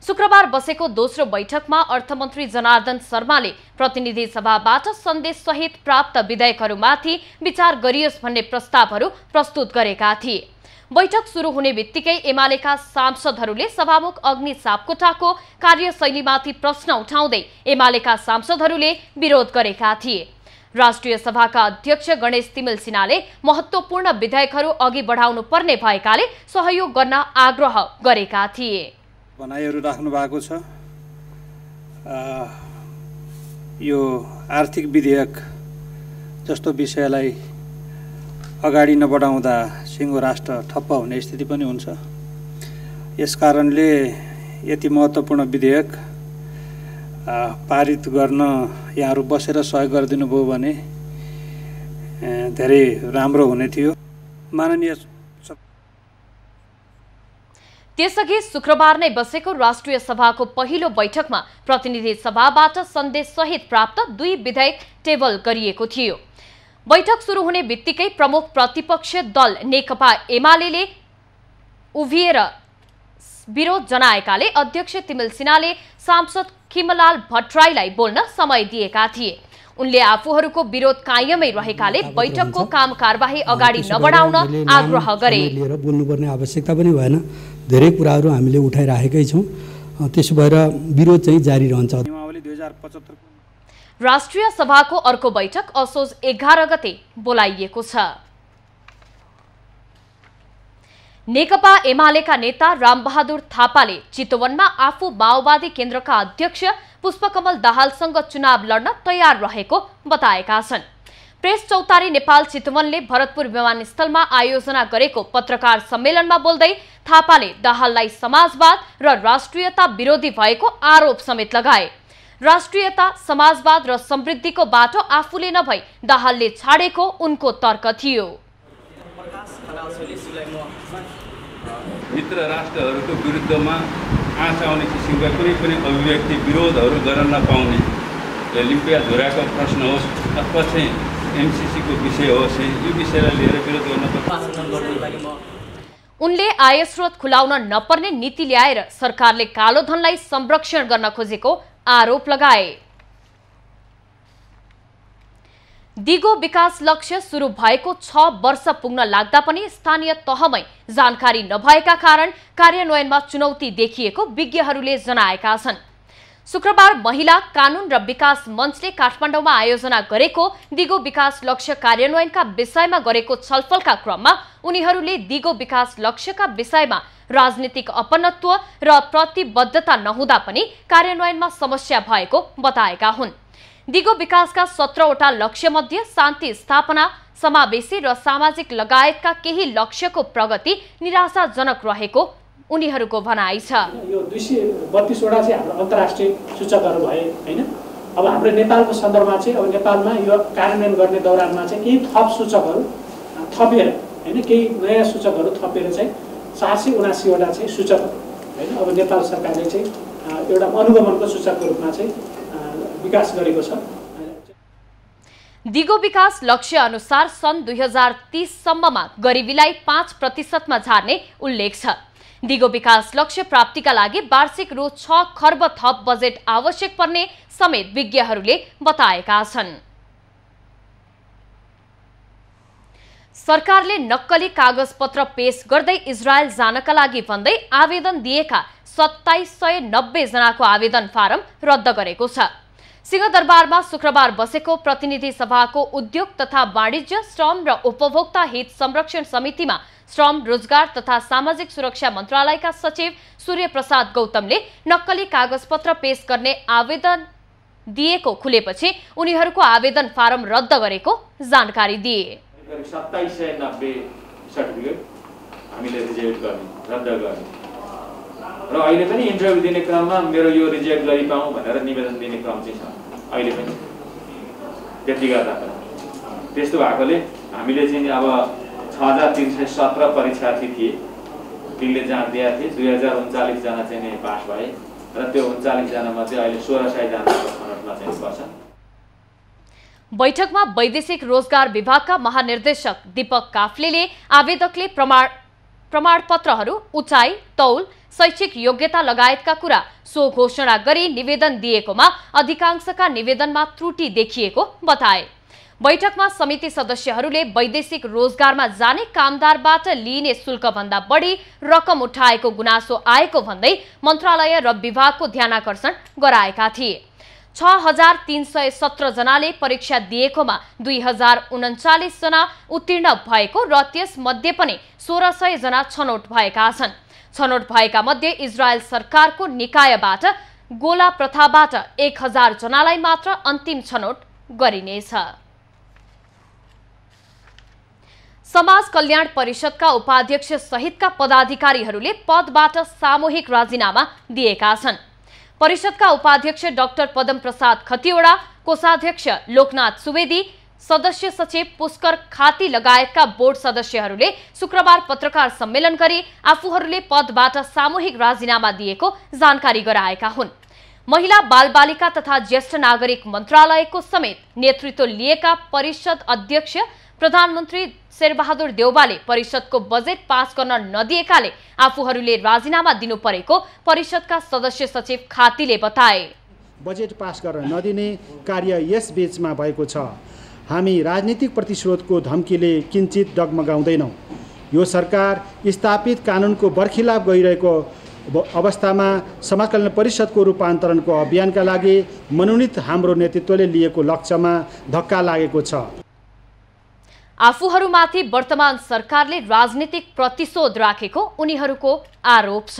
शुक्रबार बसेको दोस्रो बैठकमा अर्थमन्त्री जनार्दन शर्माले प्रतिनिधि सभाबाट सन्देश सहित प्राप्त विधेयकहरूमाथि विचार गरियोस् भन्ने प्रस्तावहरू प्रस्तुत गरेका थिए। बैठक सुरु हुने बित्तिकै एमालेका सांसदहरूले सभामुख अग्नि सापकोटाको कार्यशैलीमाथि प्रश्न उठाउँदै एमालेका सांसदहरूले विरोध गरेका थिए। राष्ट्रिय सभाका अध्यक्ष गणेश तिमिल सिन्हाले महत्त्वपूर्ण विधेयकहरू अघि बढाउनु पर्ने भएकाले सहयोग गर्न आग्रह गरेका थिए।
भनाइहरू राख्नु भएको छ। यो आर्थिक विधेयक जस्तो विषयलाई अगाडि नबढाउँदा सिङ्गो राष्ट्र ठप्प हुने स्थिति पनि हुन्छ। यसकारणले यति महत्त्वपूर्ण विधेयक पारित गर्न यहाँहरू बसेर सहयोग गरिदिनु भयो भने धेरै राम्रो हुने थियो। माननीय
त्यसअघि शुक्रबार नै बसेको राष्ट्रिय सभाको पहिलो बैठकमा प्रतिनिधि सभाबाट सन्देश सहित प्राप्त 2 विधेयक टेबल गरिएको थियो। बैठक सुरु हुने बित्तिकै प्रमुख प्रतिपक्ष दल नेकपा एमाले उभिएर विरोध जनाएकाले अध्यक्ष तिमिल सिन्हाले सांसद खिमलाल भट्टराईलाई बोल्न समय दिएका थिए। उनले आफूहरूको विरोध कायमै रहेकाले बैठकको काम कारबाही अगाडि नबढाउन आग्रह गरे।
लिएर बोल्नुपर्ने आवश्यकता पनि भएन। धेरै कुराहरू हामीले उठाइराखेकै छौँ। त्यसो भएर विरोध चाहिँ जारी रहन्छ।
राष्ट्रिय सभाको अर्को बैठक असोज 11 गते बोलाइएको छ। नेकपा एमालेका नेता रामबहादुर थापाले चितवनमा आफू माओवादी केन्द्रका अध्यक्ष पुष्पकमल दाहालसँग चुनाव लड्न तयार रहेको बताएका छन्। प्रेस चौतारी नेपाल चितवनले भरतपुर विमानस्थलमा आयोजना गरेको पत्रकार सम्मेलनमा बोल्दै थापाले दाहाललाई समाजवाद र राष्ट्रियता विरोधी भएको आरोप समेत लगाए। राष्ट्रियता, समाजवाद र समृद्धिको बाटो आफूले नभई दाहालले छाडेको उनको तर्क थियो।
मित्र राष्ट्रहरूको विरुद्धमा आँच आउने किसिमका कुनै पनि अभिव्यक्ति विरोधहरू गर्न नपाउने, लिम्पिया झोराको प्रश्न होस् अथवा चाहिँ एमसीसीको विषय होस्, यो विषयलाई लिएर विरोध गर्न
उनले आयस्रोत खुलाउन नपर्ने नीति ल्याएर सरकारले कालोधनलाई संरक्षण गर्न खोजेको आरोप लगाए। दिगो विकास लक्ष्य सुरु भएको 6 वर्ष पुग्न लाग्दा पनि स्थानीय तहमै जानकारी नभएका कारण कार्यान्वयनमा चुनौती देखिएको विज्ञहरूले जनाएका छन्। शुक्रबार महिला कानून र विकास मञ्चले काठमाडौँमा आयोजना गरेको दिगो विकास लक्ष्य कार्यान्वयनका विषयमा गरेको छलफलका क्रममा उनीहरूले दिगो विकास लक्ष्यका विषयमा राजनीतिक अपनत्व र प्रतिबद्धता नहुँदा पनि कार्यान्वयनमा समस्या भएको बताएका हुन्। दिगो विकासका 17वटा लक्ष्यमध्ये शान्ति स्थापना, समावेशी र सामाजिक लगायतका केही लक्ष्यको प्रगति निराशाजनक रहेको उनीहरूको भनाइ छ।
यो 232वटा चाहिँ हाम्रो अन्तर्राष्ट्रिय सूचकहरू भए हैन। अब हाम्रो नेपालको सन्दर्भमा चाहिँ अब नेपालमा यो कार्यान्वयन गर्ने दौरानमा चाहिँ केही थप सूचकहरू थपेर हैन, केही नयाँ सूचकहरू थपेर चाहिँ 479वटा चाहिँ सूचकहरू हैन अब नेपाल सरकारले चाहिँ एउटा अनुगमनको सूचकको रूपमा चाहिँ विकास गरेको छ।
दिगो विकास लक्ष्य अनुसार सन् 2030 सम्ममा गरिबीलाई 5% झार्ने उल्लेख छ। दिगो विकास लक्ष्य प्राप्तिका लागि वार्षिक रु 6 खर्ब थप बजेट आवश्यक पर्ने समेत विज्ञहरूले बताएका छन्। सरकारले नक्कली कागजपत्र पेश गर्दै इजरायल जानका लागि भन्दै आवेदन दिएका 2790 जनाको आवेदन फारम रद्द गरेको छ। सिंहदरबारमा शुक्रबार बसेको प्रतिनिधि सभाको उद्योग तथा वाणिज्य, श्रम र उपभोक्ता हित संरक्षण समितिमा श्रम, रोजगार तथा सामाजिक सुरक्षा मन्त्रालयका सचिव सूर्य प्रसाद गौतमले नक्कली कागजपत्र पेश गर्ने आवेदन दिएको खुलेपछि उनीहरूको आवेदन फारम रद्द गरेको जानकारी दिए।
2790 सर्टिफिकेट हामीले रिजेक्ट गर्ने, रद्द गर्ने र अहिले पनि इन्टरभ्यु दिने क्रममा मेरो यो रिजेक्ट गरिपाऊँ भनेर निवेदन दिने क्रम चाहिँ छ अहिले पनि। त्यति गर्दा त्यस्तो भएकोले हामीले चाहिँ अब 6317 परीक्षार्थी थिए, तिनले जाँच दिएका थिए। 2039 जना चाहिँ पास भए र त्यो 39 जनामा चाहिँ अहिले 1600 जनाको छनौटमा चाहिँ पर्छ।
बैठकमा वैदेशिक रोजगार विभागका महानिर्देशक दीपक काफ्लेले आवेदकले प्रमाणपत्रहरू, उचाइ, तौल, शैक्षिक योग्यता लगायतका कुरा सो घोषणा गरी निवेदन दिएकोमा अधिकांशका निवेदनमा त्रुटि देखिएको बताए। बैठकमा समिति सदस्यहरूले वैदेशिक रोजगारमा जाने कामदारबाट लिइने शुल्कभन्दा बढी रकम उठाएको गुनासो आएको भन्दै मन्त्रालय र विभागको ध्यानाकर्षण गराएका थिए। 6317 जनाले परीक्षा दिएकोमा 2039 जना उत्तीर्ण भएको र त्यसमध्ये पनि 1600 जना छनौट भएका छन्। छनौट भएका मध्ये इजरायल सरकारको निकायबाट गोला प्रथाबाट 1000 जनालाई मात्र अन्तिम छनौट गरिनेछ। समाज कल्याण परिषदका उपाध्यक्ष सहितका पदाधिकारीहरूले पदबाट सामूहिक राजीनामा दिएका छन्। परिषदका उपाध्यक्ष डाक्टर पदम प्रसाद खतिवडा, कोषाध्यक्ष लोकनाथ सुवेदी, सदस्य सचिव पुष्कर खाती लगायतका बोर्ड सदस्यहरूले शुक्रबार पत्रकार सम्मेलन गरी आफूहरूले पदबाट सामूहिक राजीनामा दिएको जानकारी गराएका हुन्। महिला, बालबालिका तथा ज्येष्ठ नागरिक मन्त्रालयको समेत नेतृत्व लिएका परिषद अध्यक्ष प्रधानमन्त्री शेरबहादुर देउवाले परिषदको बजेट पास गर्न नदिएकाले आफूहरूले राजीनामा दिनु परेको परिषदका सदस्य सचिव खातीले बताए।
बजेट पास गर्न नदिने कार्य यस बीचमा भएको छ। हामी राजनीतिक प्रतिशोधको धम्कीले किञ्चित डगमगाउँदैनौँ। यो सरकार स्थापित कानुनको बर्खिलाफ गइरहेको अवस्थामा समाज कल्याण परिषदको रूपान्तरणको अभियानका लागि मनोनित हाम्रो नेतृत्वले लिएको लक्ष्यमा धक्का लागेको छ।
आफूहरूमाथि वर्तमान सरकारले राजनीतिक प्रतिशोध राखेको उनीहरूको आरोप छ।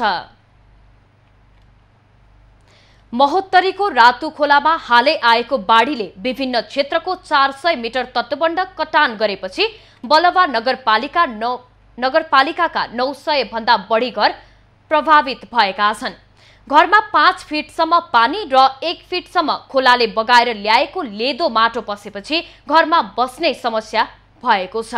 महोत्तरीको रातु खोलामा हालै आएको बाढीले विभिन्न क्षेत्रको 400 मिटर तटबन्ध कटान गरेपछि बलवा नगरपालिकाका 900 भन्दा बढी घर प्रभावित भएका छन्। घरमा 5 फिटसम्म पानी र 1 फिटसम्म खोलाले बगाएर ल्याएको लेदो माटो पसेपछि घरमा बस्ने समस्या भएको छ।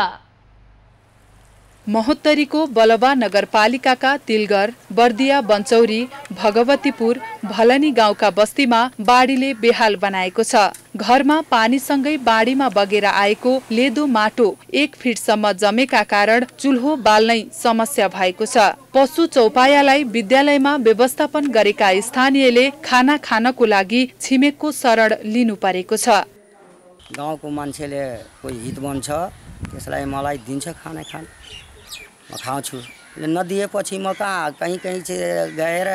महोत्तरीको बलवा नगरपालिकाका तिलगर, बर्दिया, बन्चौरी, भगवतीपुर, भलनी गाउँका बस्तीमा बाढीले बेहाल बनाएको छ। घरमा पानीसँगै बाढीमा बगेर आएको लेदो माटो 1 फिटसम्म जमेका कारण चुल्हो बाल्नै समस्या भएको छ। पशु चौपायालाई विद्यालयमा व्यवस्थापन गरेका स्थानीयले खाना खानको लागि छिमेकको शरण लिनु परेको छ।
गाउँको मान्छेले कोही हित बन्छ, त्यसलाई मलाई दिन्छ खाना खान, म खाउँछु। नदिएपछि म कहीँ चाहिँ गएर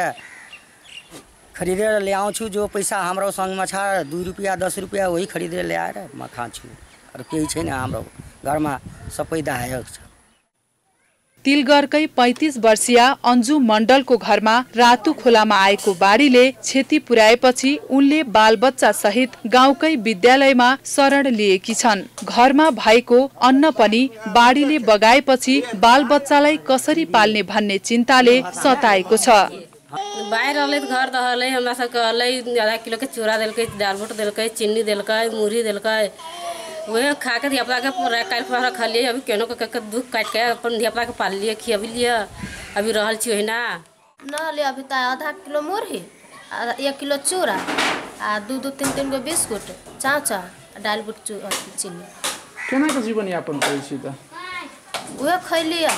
खरिदेर ल्याउँछु। जो पैसा हाम्रो सँगमा छ 2 रुपियाँ 10 रुपियाँ वही खरिदेर ल्याएर म खान्छु। अरू केही छैन। हाम्रो घरमा सबै दायक छ।
तिलगरकै 35 वर्षीय अन्जु मण्डलको घरमा रातु खोलामा आएको बाढीले क्षति पुर्याएपछि उनले बालबच्चा सहित गाउँकै विद्यालयमा शरण लिएकी छन्। घरमा भएको अन्न पनि बाढीले बगाएपछि बालबच्चालाई कसरी पाल्ने भन्ने चिन्ताले सताएको छ।
बाहिर घर दहलै हमरा सबके अलै आधा किलो के चूड़ा देलकै, दाल बुट देलकै, चीनी देलकै, मुरही देलकै। वह खा के धियापुता के काल फरा खा लिए। अभी केनो के दूध काट के अपन धियापुता के पाल लिए, खियाबी लिए। अभी रहल छी है ना
ले अभी त आधा किलो मुरही, 1 किलो चूड़ा, आ 2-3 गो बिस्कुट, चाचा, दाल बुट, चीनी।
केना के जीवन यापन करै छी त
वह खैलिए।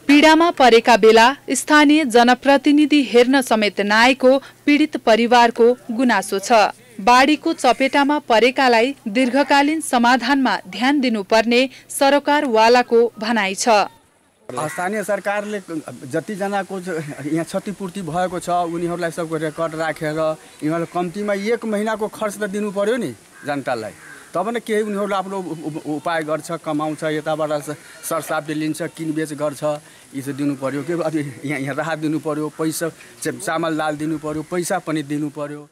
पीडामा परेका बेला स्थानीय जनप्रतिनिधि हेर्न समेत नआएको पीडित परिवारको गुनासो छ। बाढीको चपेटामा परेकालाई दीर्घकालीन समाधानमा ध्यान दिनुपर्ने सरकारवालाको भनाइ छ।
स्थानीय सरकारले जतिजनाको यहाँ क्षतिपूर्ति भएको छ उनीहरूलाई सबको रेकर्ड राखेर यिनीहरूलाई कम्तीमा 1 महिनाको खर्च त दिनु पर्यो नि जनतालाई, तब न केही उनीहरूले आफ्नो उपाय गर्छ, कमाउँछ, यताबाट सरसापले लिन्छ, किनबेच गर्छ, यी चाहिँ दिनु पर्यो के यहाँ राहत दिनु पर्यो, पैसा चामल दाल दिनु पर्यो, पैसा पनि दिनु पर्यो।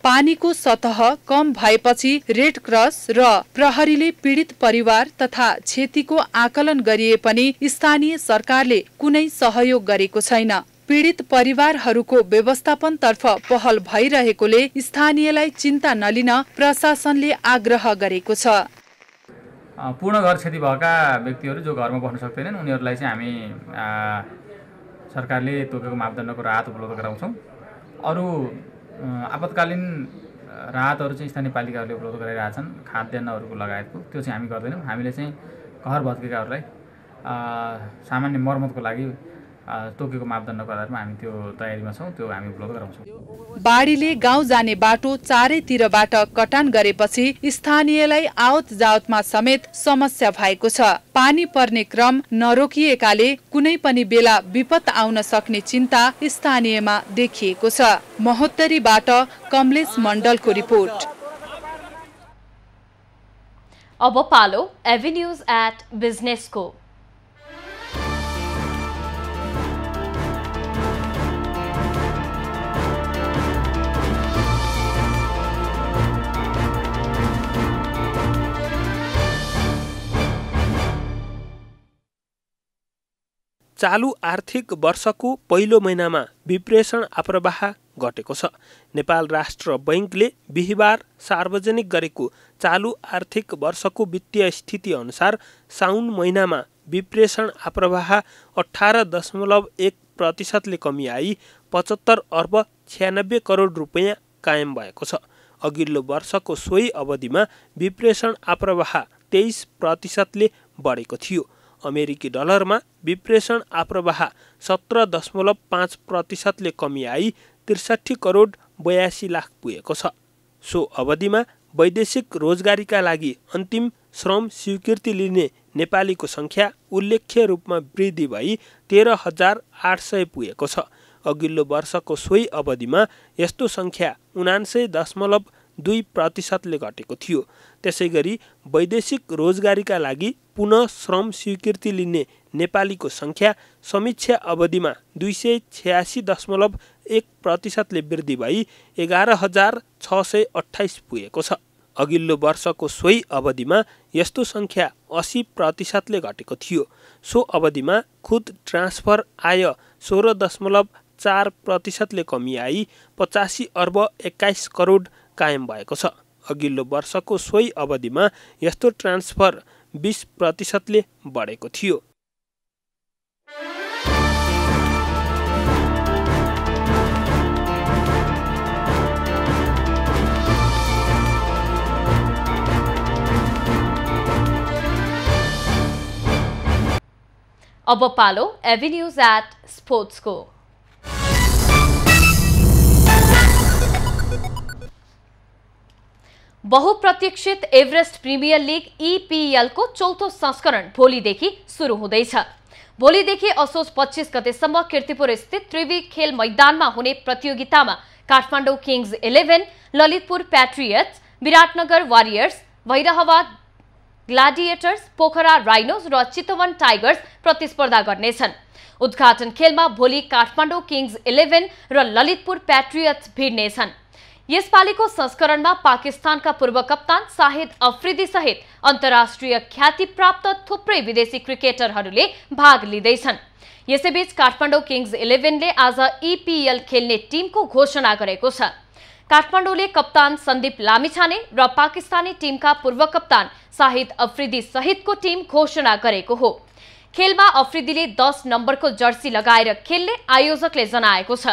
पानीको सतह कम भएपछि रेड क्रस र प्रहरीले पीडित परिवार तथा क्षतिको आकलन गरिए पनि स्थानीय सरकारले कुनै सहयोग गरेको छैन। पीडित परिवारहरूको व्यवस्थापनतर्फ पहल भइरहेकोले स्थानीयलाई चिन्ता नलिन प्रशासनले आग्रह गरेको छ।
पूर्ण घर क्षति भएका व्यक्तिहरू जो घरमा बस्न सक्दैनन् उनीहरूलाई चाहिँ हामी सरकारले तोकेको मापदण्डको राहत उपलब्ध गराउँछौँ। अरू आपतकालीन राहतहरू चाहिँ स्थानीय पालिकाहरूले उपलब्ध गराइरहेछन्, खाद्यान्नहरूको लगायतको, त्यो चाहिँ हामी गर्दैनौँ। हामीले चाहिँ घर भत्केकाहरूलाई सामान्य मर्मतको लागि तोकेको मापदण्डको आधारमा हामी त्यो तयारीमा छौँ, त्यो हामी उपलब्ध गराउँछौँ।
बाढीले गाउँ जाने बाटो चारैतिरबाट कटान गरेपछि स्थानीयलाई आवत जावतमा समेत समस्या भएको छ। पानी पर्ने क्रम नरोकिएकाले कुनै पनि बेला विपद आउन सक्ने चिन्ता स्थानीयमा देखिएको छ। महोत्तरीबाट कमलेश मण्डलको रिपोर्ट।
अब पालो एभिन्यूज एट बिजनेसको।
चालू आर्थिक वर्षको पहिलो महिनामा विप्रेषण आप्रवाह घटेको छ। नेपाल राष्ट्र बैंकले बिहिबार सार्वजनिक गरेको चालू आर्थिक वर्षको वित्तीय स्थिति अनुसार साउन महिनामा विप्रेषण आप्रवाह 18.1% ले कमी आई 75 अर्ब 96 करोड रुपैयाँ कायम भएको छ। अघिल्लो वर्षको सोही अवधिमा विप्रेषण आप्रवाह 23% ले बढेको थियो। अमेरिकी डलरमा विप्रेषण आप्रवाह 17.5% ले कमी आई 63 करोड 82 लाख पुगेको छ। सो अवधिमा वैदेशिक रोजगारीका लागि अन्तिम श्रम स्वीकृति लिने नेपालीको संख्या उल्लेख्य रूपमा वृद्धि भई 13,800 पुगेको छ। अघिल्लो वर्षको सोही अवधिमा यस्तो संख्या 79.2% ले घटेको थियो। त्यसैगरी वैदेशिक रोजगारीका लागि पुनः श्रम स्वीकृति लिने नेपालीको संख्या समीक्षा अवधिमा 286.1% ले वृद्धि भई 11,628 पुगेको छ। अघिल्लो वर्षको सोही अवधिमा यस्तो संख्या 80% ले घटेको थियो। सो अवधिमा खुद ट्रान्सफर आय 16.4% ले कमी आई 85 अर्ब 21 करोड कायम भएको छ। अघिल्लो वर्षको सोही अवधिमा यस्तो ट्रान्सफर 20% ले बढेको थियो।
अब पालो एभिन्यूज एट स्पोर्ट्सको। बहुप्रतीक्षित एभरेस्ट प्रिमियर लीग EPL को चौथो संस्करण भोलिदेखि सुरु हुँदैछ। भोलिदेखि असोज 25 गतेसम्म कीर्तिपुर स्थित त्रिवी खेल मैदानमा हुने प्रतियोगितामा Kathmandu kings 11, Lalitpur patriots, Biratnagar warriors, Bhairahawa gladiators, Pokhara rhinos र चितवन टाइगर्स प्रतिस्पर्धा गर्नेछन्। उद्घाटन खेलमा भोलि काठमाडौँ किङ्स 11 र ललितपुर प्याट्रियट्स भिड्नेछन्। यसपालिको संस्करणमा पाकिस्तानका पूर्व कप्तान शाहिद अफ्रिदी सहित अन्तर्राष्ट्रिय ख्याति प्राप्त थुप्रै विदेशी क्रिकेटरहरूले भाग लिँदैछन्। यसैबीच काठमाडौँ किङ्स 11 ले आज EPL खेल्ने टिमको घोषणा गरेको छ। काठमाडौँले कप्तान सन्दीप लामिछाने र पाकिस्तानी टिमका पूर्व कप्तान शाहिद अफ्रिदी सहितको टिम घोषणा गरेको हो। खेलमा अफ्रिदीले 10 नम्बरको जर्सी लगाएर खेल्ने आयोजकले जनाएको छ।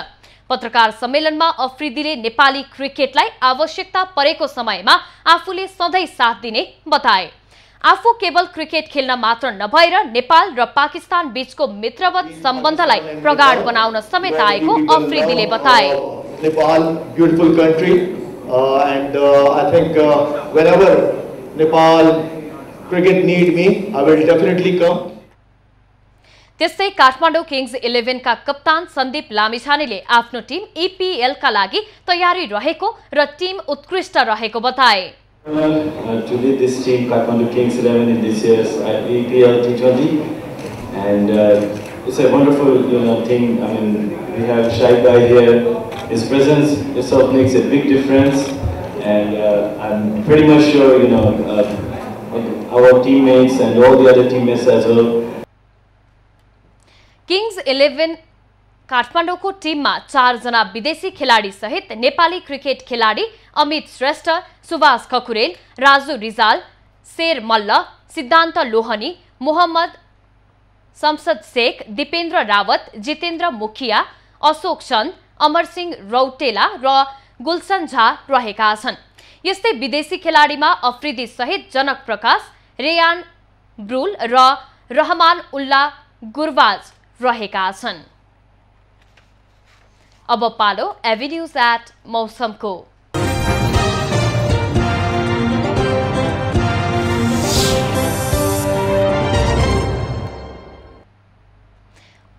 पत्रकार सम्मेलनमा अफ्रिदीले नेपाली क्रिकेटलाई आवश्यकता परेको समयमा आफूले सधैँ साथ दिने बताए। आफू केवल क्रिकेट खेल्न मात्र नभएर नेपाल र पाकिस्तान बीचको मित्रवत सम्बन्धलाई प्रगाढ बनाउन समेत आएको अफ्रिदीले बताए।
Nepal, beautiful country.
and I think whenever Nepal cricket need me, I will definitely come.
त्यस्तै काठमाडौँ किङ्स 11 का कप्तान सन्दीप लामिछानेले आफ्नो टिम EPL का लागि तयारी रहेको र टिम उत्कृष्ट रहेको बताए।
To lead this team, Kathmandu Kings 11 in this year's EPL T20, and it's a wonderful thing. I mean, we have Shai Guy here. His presence itself makes a big difference, and I'm pretty much sure our teammates and all the other teammates as well.
Kings 11 काठमाडौँको टिममा 4 जना विदेशी खेलाडी सहित Nepali cricket खेलाडी अमित श्रेष्ठ, सुभाष खकुरेल, राजु रिजाल, शेर मल्ल, सिद्धान्त लोहनी, मोहम्मद शमशद शेख, दिपेन्द्र रावत, जितेन्द्र मुखिया, अशोक चन्द, अमरसिंह रौटेला र गुलसन झा रहेका छन्। यस्तै विदेशी खेलाडीमा अफ्रिदी सहित जनक प्रकाश, रेयान ब्रुल र रहमान उल्ला गुरबाज रहेका छन्। अब पालो एभिन्यूज एट मौसमको।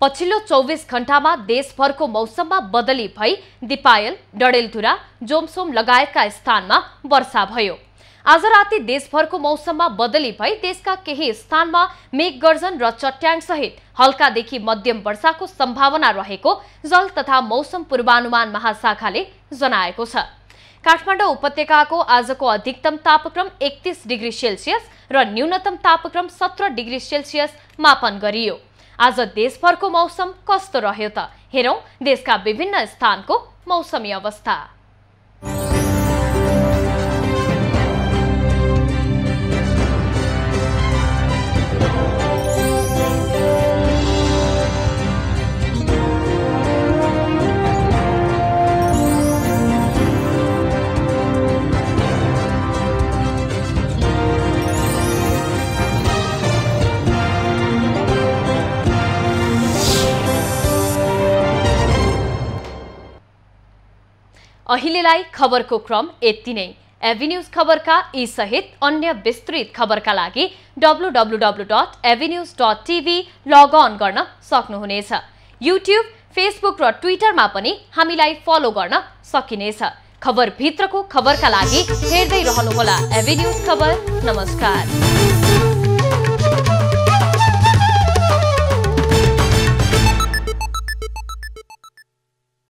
पछिल्लो 24 घण्टामा देशभरको मौसममा बदली भई दिपायल, डडेलधुरा, जोमसोम लगायतका स्थानमा वर्षा भयो। आज राति देशभरको मौसममा बदली भई देशका केही स्थानमा मेघगर्जन र चट्याङ सहित हल्कादेखि मध्यम वर्षाको सम्भावना रहेको जल तथा मौसम पूर्वानुमान महाशाखाले जनाएको छ। काठमाडौँ उपत्यकाको आजको अधिकतम तापक्रम 31 डिग्री सेल्सियस र न्यूनतम तापक्रम 17 डिग्री सेल्सियस मापन गरियो। आज देशभरको मौसम कस्तो रह्यो त हेरौं देशका विभिन्न स्थानको मौसमी अवस्था। अहिलेलाई खबरको क्रम यति नै। एभिन्यूज खबरका यी सहित अन्य विस्तृत खबरका लागि www.avenews.tv लग अन गर्न सक्नुहुनेछ। युट्युब, फेसबुक र ट्विटरमा पनि हामीलाई फलो गर्न सकिनेछ। खबर भित्रको खबरका लागि हेर्दै रहनुहोला एभिन्यूज खबर। नमस्कार।